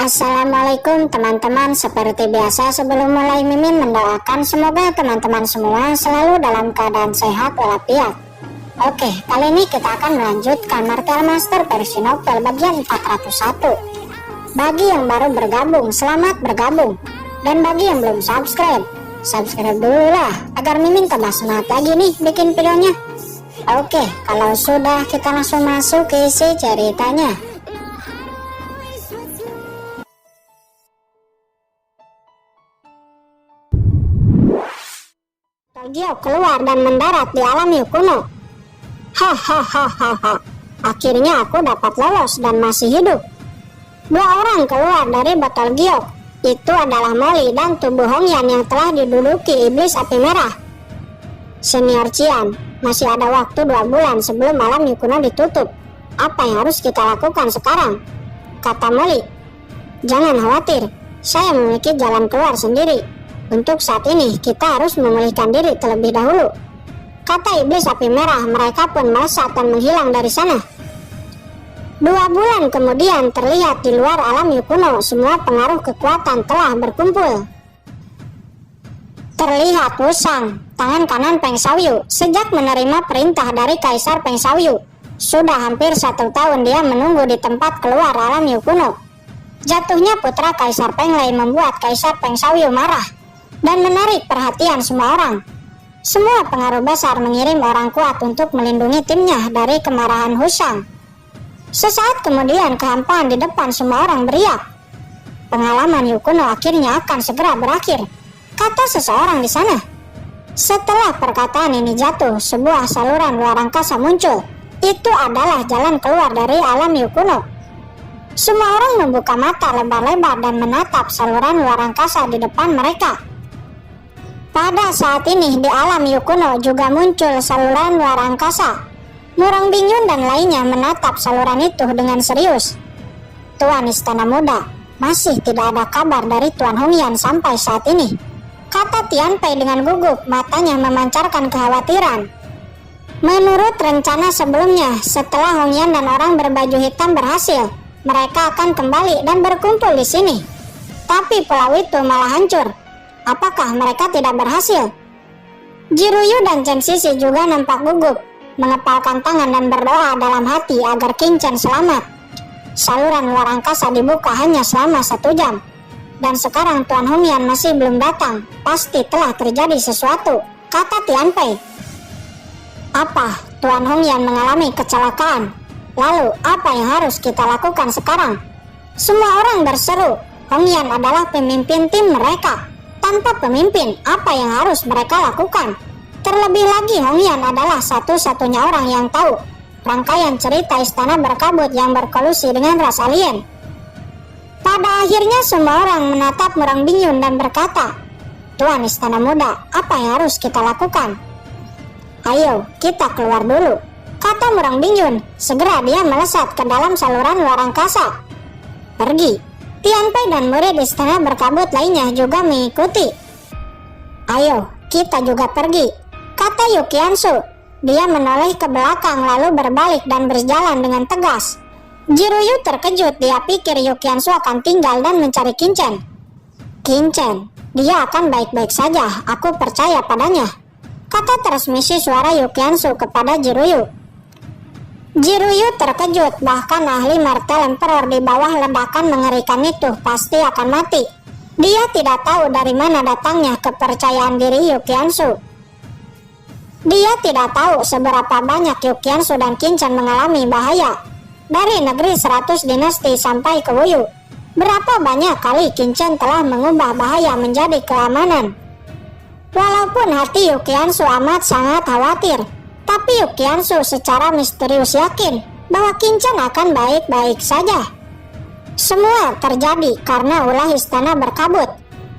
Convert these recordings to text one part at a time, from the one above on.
Assalamualaikum teman-teman, seperti biasa sebelum mulai Mimin mendoakan semoga teman-teman semua selalu dalam keadaan sehat walafiat. Oke, kali ini kita akan melanjutkan Martial Master versi novel bagian 401. Bagi yang baru bergabung, selamat bergabung. Dan bagi yang belum subscribe dulu lah agar Mimin tambah semangat lagi nih bikin videonya. Oke, kalau sudah kita langsung masuk ke isi ceritanya. Gio keluar dan mendarat di alam Yukuno. Hahaha. Akhirnya aku dapat lolos dan masih hidup. Dua orang keluar dari botol giok. Itu adalah Molly dan tubuh Hongyan yang telah diduduki iblis api merah. Senior Cian, masih ada waktu 2 bulan sebelum alam Yukuno ditutup. Apa yang harus kita lakukan sekarang? Kata Molly. Jangan khawatir, saya memiliki jalan keluar sendiri. Untuk saat ini kita harus memulihkan diri terlebih dahulu, kata iblis api merah. Mereka pun melesat dan menghilang dari sana. 2 bulan kemudian terlihat di luar alam Yukuno semua pengaruh kekuatan telah berkumpul. Terlihat Wusang, tangan kanan Peng Xiaoyu, sejak menerima perintah dari Kaisar Peng Xiaoyu. Sudah hampir 1 tahun dia menunggu di tempat keluar alam Yukuno. Jatuhnya putra Kaisar Peng Lei membuat Kaisar Peng Xiaoyu marah dan menarik perhatian semua orang. Semua pengaruh besar mengirim orang kuat untuk melindungi timnya dari kemarahan Wusang. Sesaat kemudian kehampaan di depan semua orang beriak. Pengalaman Yukuno akhirnya akan segera berakhir, kata seseorang di sana. Setelah perkataan ini jatuh, sebuah saluran luar angkasa muncul. Itu adalah jalan keluar dari alam Yukuno. Semua orang membuka mata lebar-lebar dan menatap saluran luar angkasa di depan mereka. Pada saat ini di alam Yukuno juga muncul saluran luar angkasa. Murong Bingyun dan lainnya menatap saluran itu dengan serius. Tuan Istana Muda, masih tidak ada kabar dari Tuan Hongyan sampai saat ini, kata Tian Pei dengan gugup, matanya memancarkan kekhawatiran. Menurut rencana sebelumnya, setelah Hongyan dan orang berbaju hitam berhasil, mereka akan kembali dan berkumpul di sini. Tapi pulau itu malah hancur. Apakah mereka tidak berhasil? Jiruyu dan Chen Sisi juga nampak gugup, mengepalkan tangan dan berdoa dalam hati agar King Chen selamat. Saluran luar angkasa dibuka hanya selama 1 jam. Dan sekarang Tuan Hongyan masih belum datang. Pasti telah terjadi sesuatu, kata Tian Pei. Apa? Tuan Hongyan mengalami kecelakaan. Lalu apa yang harus kita lakukan sekarang? Semua orang berseru. Hongyan adalah pemimpin tim mereka. Tanpa pemimpin, apa yang harus mereka lakukan? Terlebih lagi Hongyan adalah satu-satunya orang yang tahu rangkaian cerita istana berkabut yang berkolusi dengan ras alien. Pada akhirnya semua orang menatap Murong Bingyun dan berkata, Tuan Istana Muda, apa yang harus kita lakukan? Ayo, kita keluar dulu, kata Murong Bingyun. Segera dia melesat ke dalam saluran luar angkasa. Pergi. Tian Pei dan murid istana berkabut lainnya juga mengikuti. Ayo, kita juga pergi, kata Yukiansu. Dia menoleh ke belakang lalu berbalik dan berjalan dengan tegas. Jiruyu terkejut, dia pikir Yukiansu akan tinggal dan mencari King Chen. King Chen, dia akan baik-baik saja, aku percaya padanya, kata transmisi suara Yukiansu kepada Jiruyu. Jiruyu terkejut, bahkan ahli Martial Emperor di bawah ledakan mengerikan itu pasti akan mati. Dia tidak tahu dari mana datangnya kepercayaan diri Yukiansu. Dia tidak tahu seberapa banyak Yukiansu dan King Chen mengalami bahaya. Dari negeri 100 dinasti sampai ke Wuyu, berapa banyak kali King Chen telah mengubah bahaya menjadi keamanan. Walaupun hati Yukiansu amat sangat khawatir, tapi Yukiansu secara misterius yakin bahwa King Chen akan baik-baik saja. Semua terjadi karena ulah istana berkabut.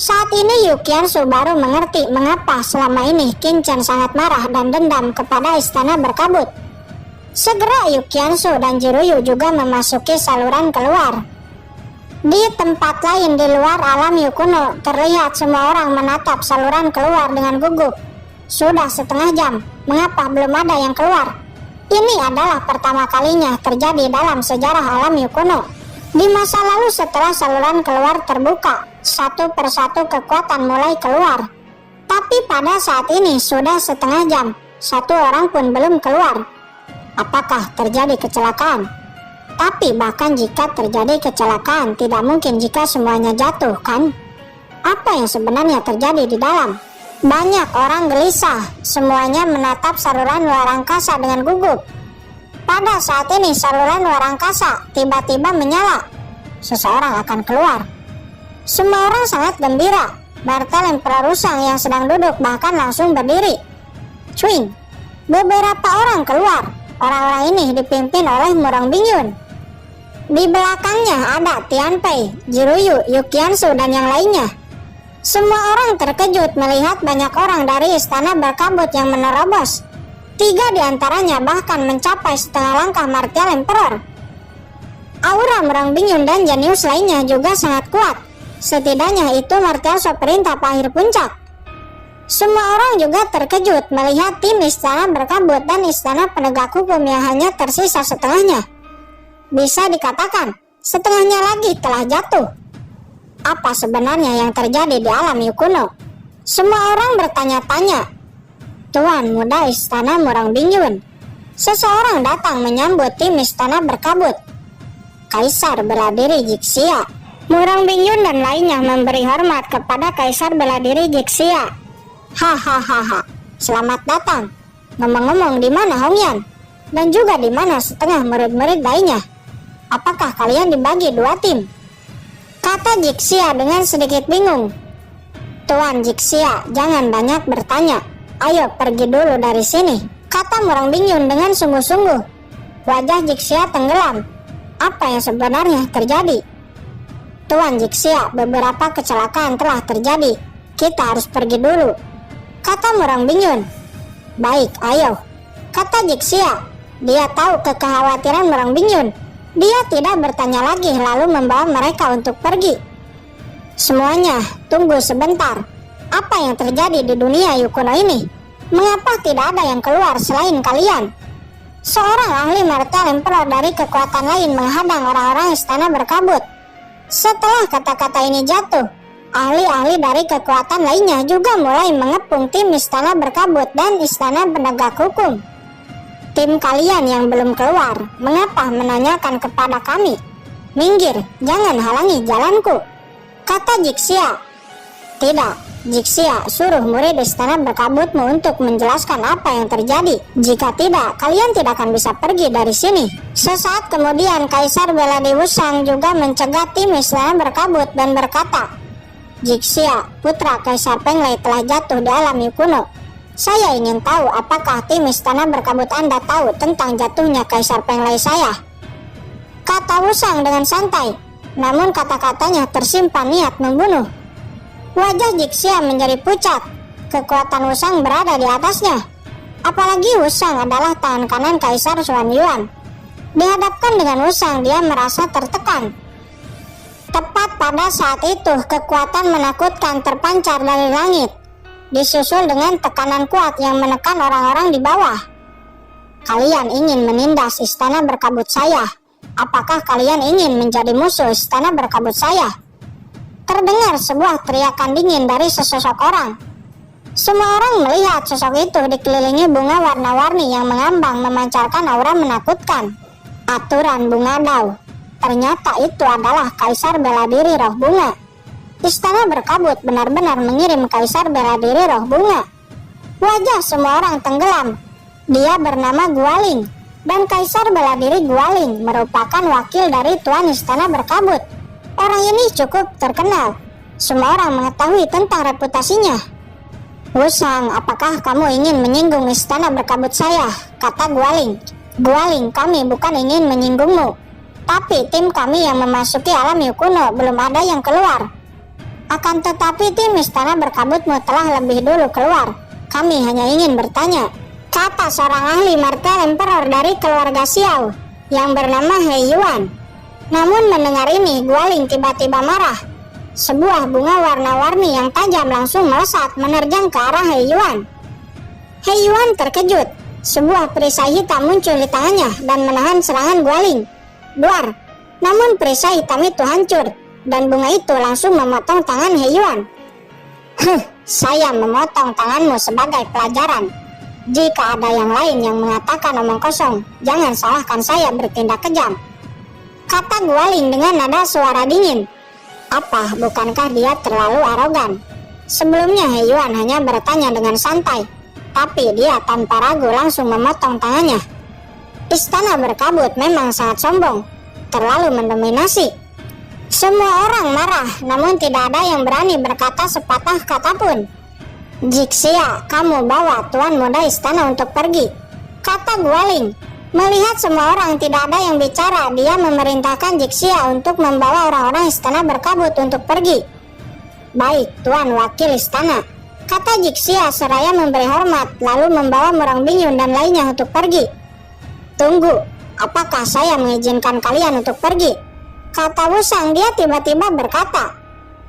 Saat ini Yukiansu baru mengerti mengapa selama ini King Chen sangat marah dan dendam kepada istana berkabut. Segera Yukiansu dan Jiruyu juga memasuki saluran keluar. Di tempat lain di luar alam Yukuno, terlihat semua orang menatap saluran keluar dengan gugup. Sudah 1/2 jam, mengapa belum ada yang keluar? Ini adalah pertama kalinya terjadi dalam sejarah alam Yukuno. Di masa lalu setelah saluran keluar terbuka, satu persatu kekuatan mulai keluar. Tapi pada saat ini sudah setengah jam, satu orang pun belum keluar. Apakah terjadi kecelakaan? Tapi bahkan jika terjadi kecelakaan, tidak mungkin jika semuanya jatuh, kan? Apa yang sebenarnya terjadi di dalam? Banyak orang gelisah, semuanya menatap saluran luar angkasa dengan gugup. Pada saat ini saluran luar angkasa tiba-tiba menyala. Seseorang akan keluar. Semua orang sangat gembira. Bartel Emperor Wusang yang sedang duduk bahkan langsung berdiri. Cuing, beberapa orang keluar. Orang-orang ini dipimpin oleh Murong Bingyun. Di belakangnya ada Tian Pei, Jiruyu, Yukiansu, dan yang lainnya. Semua orang terkejut melihat banyak orang dari istana berkabut yang menerobos. 3 diantaranya bahkan mencapai setengah langkah Martial Emperor. Aura Murong Bingyun dan jenius lainnya juga sangat kuat. Setidaknya itu martial shot perintah akhir puncak. Semua orang juga terkejut melihat tim istana berkabut dan istana penegak hukum yang hanya tersisa setengahnya. Bisa dikatakan, setengahnya lagi telah jatuh. Apa sebenarnya yang terjadi di alam Yu kuno? Semua orang bertanya-tanya. Tuan muda istana Murong Bingyun. Seseorang datang menyambut tim istana berkabut. Kaisar bela diri Jixia. Murong Bingyun dan lainnya memberi hormat kepada Kaisar bela diri Jixia. Hahaha. Selamat datang. Ngomong-ngomong, di mana Hongyan? Dan juga di mana setengah murid-murid lainnya? Apakah kalian dibagi 2 tim? Kata Jixia dengan sedikit bingung. Tuan Jixia, jangan banyak bertanya. Ayo pergi dulu dari sini, kata Murong Bingyun dengan sungguh-sungguh. Wajah Jixia tenggelam. Apa yang sebenarnya terjadi? Tuan Jixia, beberapa kecelakaan telah terjadi. Kita harus pergi dulu, kata Murong Bingyun. Baik, ayo, kata Jixia. Dia tahu kekhawatiran Murong Bingyun. Dia tidak bertanya lagi lalu membawa mereka untuk pergi. Semuanya, tunggu sebentar. Apa yang terjadi di dunia Yu kuno ini? Mengapa tidak ada yang keluar selain kalian? Seorang ahli Martial Emperor dari kekuatan lain menghadang orang-orang istana berkabut. Setelah kata-kata ini jatuh, ahli-ahli dari kekuatan lainnya juga mulai mengepung tim istana berkabut dan istana penegak hukum. Tim kalian yang belum keluar, mengapa menanyakan kepada kami? Minggir, jangan halangi jalanku, kata Jixia. Tidak, Jixia, suruh murid istana berkabutmu untuk menjelaskan apa yang terjadi. Jika tidak, kalian tidak akan bisa pergi dari sini. Sesaat kemudian, Kaisar bela diri Wusang juga mencegah tim istana berkabut dan berkata, Jixia, putra Kaisar Penglai telah jatuh di alam Yu kuno. Saya ingin tahu apakah tim istana berkabut Anda tahu tentang jatuhnya Kaisar Penglai saya, kata Wusang dengan santai. Namun kata-katanya tersimpan niat membunuh. Wajah Jixia menjadi pucat. Kekuatan Wusang berada di atasnya. Apalagi Wusang adalah tangan kanan Kaisar Xuanyuan. Dihadapkan dengan Wusang, dia merasa tertekan. Tepat pada saat itu, kekuatan menakutkan terpancar dari langit, disusul dengan tekanan kuat yang menekan orang-orang di bawah. Kalian ingin menindas istana berkabut saya? Apakah kalian ingin menjadi musuh istana berkabut saya? Terdengar sebuah teriakan dingin dari sesosok orang. Semua orang melihat sosok itu dikelilingi bunga warna-warni yang mengambang memancarkan aura menakutkan. Aturan bunga Dao. Ternyata itu adalah Kaisar bela diri roh bunga. Istana berkabut benar-benar mengirim Kaisar bela diri roh bunga. Wajah semua orang tenggelam. Dia bernama Gualing, dan Kaisar bela diri Gualing merupakan wakil dari Tuan Istana berkabut. Orang ini cukup terkenal. Semua orang mengetahui tentang reputasinya. Wusang, apakah kamu ingin menyinggung istana berkabut saya? Kata Gualing. Gualing, kami bukan ingin menyinggungmu. Tapi tim kami yang memasuki alam Yu kuno belum ada yang keluar. Akan tetapi tim istana berkabutmu telah lebih dulu keluar. Kami hanya ingin bertanya, kata seorang ahli Martial Emperor dari keluarga Xiao yang bernama He Yuan. Namun mendengar ini, Gualing tiba-tiba marah. Sebuah bunga warna-warni yang tajam langsung melesat menerjang ke arah He Yuan. He Yuan terkejut. Sebuah perisai hitam muncul di tangannya dan menahan serangan Gualing. Duar! Namun perisai hitam itu hancur dan bunga itu langsung memotong tangan He Yuan. Saya memotong tanganmu sebagai pelajaran. Jika ada yang lain yang mengatakan omong kosong, jangan salahkan saya bertindak kejam, kata Gualing dengan nada suara dingin. Apa, bukankah dia terlalu arogan? Sebelumnya He Yuan hanya bertanya dengan santai, tapi dia tanpa ragu langsung memotong tangannya. Istana berkabut memang sangat sombong, terlalu mendominasi. Semua orang marah, namun tidak ada yang berani berkata sepatah kata pun. Jixia, kamu bawa tuan muda istana untuk pergi, kata Gualing. Melihat semua orang tidak ada yang bicara, dia memerintahkan Jixia untuk membawa orang-orang istana berkabut untuk pergi. Baik, tuan wakil istana, kata Jixia seraya memberi hormat, lalu membawa Murong Bingyun dan lainnya untuk pergi. Tunggu, apakah saya mengizinkan kalian untuk pergi? Kata Wusang. Dia tiba-tiba berkata,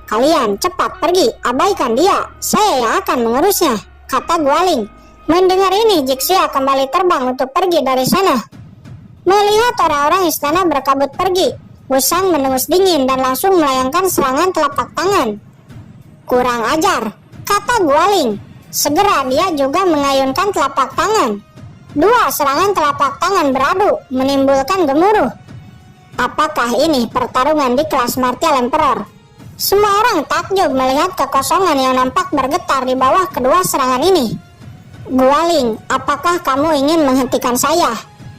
kalian cepat pergi, abaikan dia, saya yang akan mengurusnya, kata Gualing. Mendengar ini, Jixia kembali terbang untuk pergi dari sana. Melihat orang-orang istana berkabut pergi, Wusang mendengus dingin dan langsung melayangkan serangan telapak tangan. Kurang ajar, kata Gualing. Segera dia juga mengayunkan telapak tangan. Dua serangan telapak tangan beradu, menimbulkan gemuruh. Apakah ini pertarungan di kelas Martial Emperor? Semua orang takjub melihat kekosongan yang nampak bergetar di bawah kedua serangan ini. Gualing, apakah kamu ingin menghentikan saya?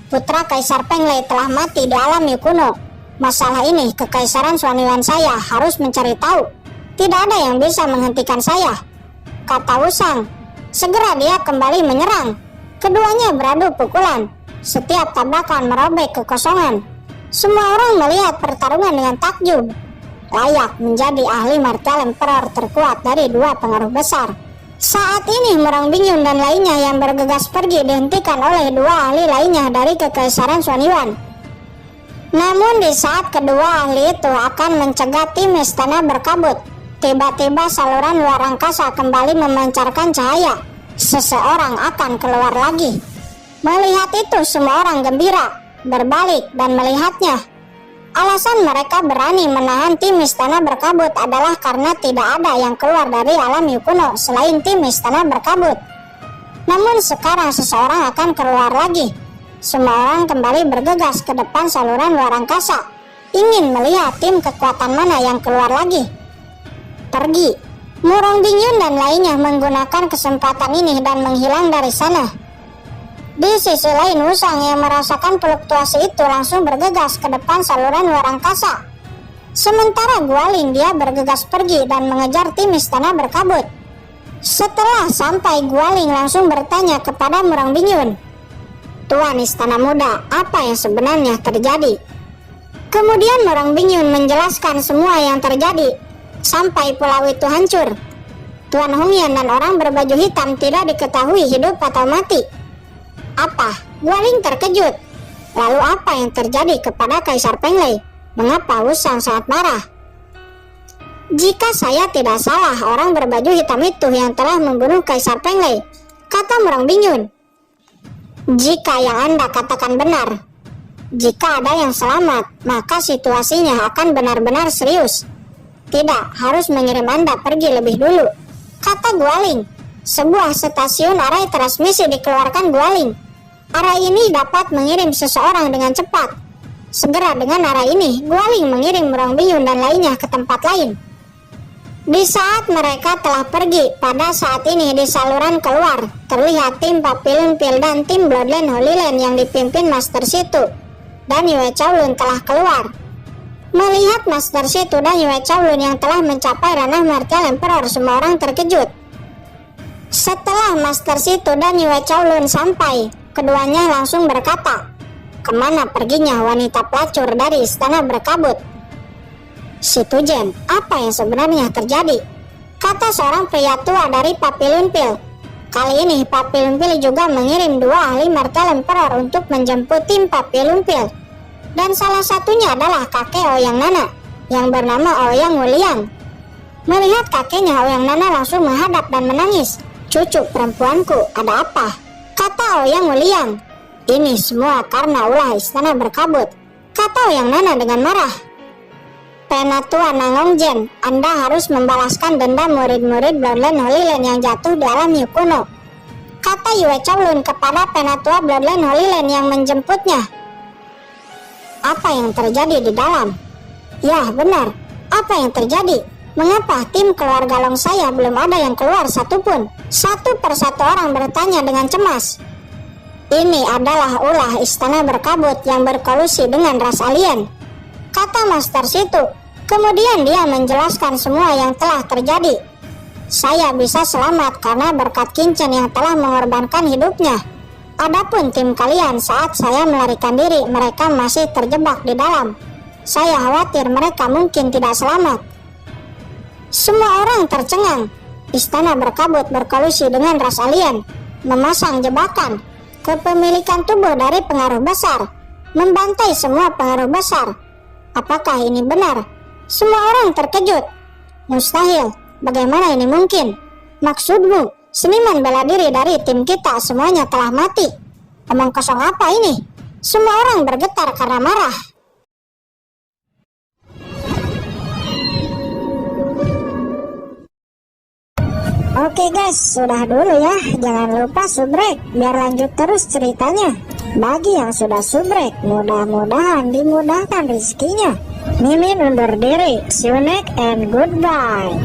Putra Kaisar Peng Lei telah mati di alam Yu kuno. Masalah ini kekaisaran Xuanyuan saya harus mencari tahu. Tidak ada yang bisa menghentikan saya, kata Wusang. Segera dia kembali menyerang. Keduanya beradu pukulan. Setiap tabrakan merobek kekosongan. Semua orang melihat pertarungan dengan takjub. Layak menjadi ahli Martial Emperor terkuat dari dua pengaruh besar. Saat ini Murong Bingyun dan lainnya yang bergegas pergi dihentikan oleh dua ahli lainnya dari kekaisaran Xuanyuan. Namun di saat kedua ahli itu akan mencegah tim istana berkabut, tiba-tiba saluran luar angkasa kembali memancarkan cahaya. Seseorang akan keluar lagi. Melihat itu semua orang gembira, berbalik dan melihatnya. Alasan mereka berani menahan tim istana berkabut adalah karena tidak ada yang keluar dari alam Yu kuno selain tim istana berkabut. Namun sekarang seseorang akan keluar lagi. Semua orang kembali bergegas ke depan saluran luar angkasa, ingin melihat tim kekuatan mana yang keluar lagi. Pergi. Murong Bingyun dan lainnya menggunakan kesempatan ini dan menghilang dari sana. Di sisi lain, Wusang yang merasakan fluktuasi itu langsung bergegas ke depan saluran luar angkasa. Sementara Gualing dia bergegas pergi dan mengejar tim istana berkabut. Setelah sampai, Gualing langsung bertanya kepada Murong Bingyun, Tuan Istana Muda, apa yang sebenarnya terjadi? Kemudian Murong Bingyun menjelaskan semua yang terjadi sampai pulau itu hancur. Tuan Hongyan dan orang berbaju hitam tidak diketahui hidup atau mati. Apa? Gualing terkejut. Lalu apa yang terjadi kepada Kaisar Peng Lei? Mengapa Wusang sangat marah? Jika saya tidak salah, orang berbaju hitam itu yang telah membunuh Kaisar Peng Lei, kata Murong Bingyun. Jika yang Anda katakan benar, jika ada yang selamat, maka situasinya akan benar-benar serius. Tidak, harus mengirim Anda pergi lebih dulu, kata Gualing. Sebuah stasiun arai transmisi dikeluarkan Gualing. Arai ini dapat mengirim seseorang dengan cepat. Segera dengan arai ini, Gualing mengirim Murong Bingyun dan lainnya ke tempat lain. Di saat mereka telah pergi, pada saat ini di saluran keluar, terlihat tim Papillon Pil dan tim Bloodline Holy Land yang dipimpin Master Situ dan Yue Chaolun telah keluar. Melihat Master Situ dan Yue Chaolun yang telah mencapai ranah Martial Emperor, semua orang terkejut. Setelah Master Situ dan Yue Chaolun sampai, keduanya langsung berkata, kemana perginya wanita pelacur dari istana berkabut? Situ Jen, apa yang sebenarnya terjadi? Kata seorang pria tua dari Papillon Pil. Kali ini Papillon Pil juga mengirim dua ahli Martial Emperor untuk menjemput tim Papillon Pil. Dan salah satunya adalah kakek Ouyang Nana yang bernama Ouyang Wuliang. Melihat kakeknya, Ouyang Nana langsung menghadap dan menangis. Cucu perempuanku, ada apa? Kata Ouyang Wuliang. Ini semua karena ulah istana berkabut. Kata Yang Nana dengan marah. Penatua Nangongjen, Anda harus membalaskan dendam murid-murid Bloodline Holy Land yang jatuh di alam hiu kuno, kata Yue Kowloon kepada Penatua Bloodline Holy Land yang menjemputnya. Apa yang terjadi di dalam? Ya benar, apa yang terjadi? Mengapa tim keluarga Long saya belum ada yang keluar satupun? Satu persatu orang bertanya dengan cemas. Ini adalah ulah istana berkabut yang berkolusi dengan ras alien, kata Master Situ. Kemudian dia menjelaskan semua yang telah terjadi. Saya bisa selamat karena berkat Kincen yang telah mengorbankan hidupnya. Adapun tim kalian, saat saya melarikan diri, mereka masih terjebak di dalam. Saya khawatir mereka mungkin tidak selamat. Semua orang tercengang. Istana berkabut berkolusi dengan ras alien, memasang jebakan, kepemilikan tubuh dari pengaruh besar, membantai semua pengaruh besar. Apakah ini benar? Semua orang terkejut. Mustahil, bagaimana ini mungkin? Maksudmu, seniman bela diri dari tim kita semuanya telah mati? Omong kosong apa ini? Semua orang bergetar karena marah. Oke guys, sudah dulu ya. Jangan lupa subrek biar lanjut terus ceritanya. Bagi yang sudah subrek, mudah-mudahan dimudahkan rezekinya. Mimin undur diri. See you next and goodbye.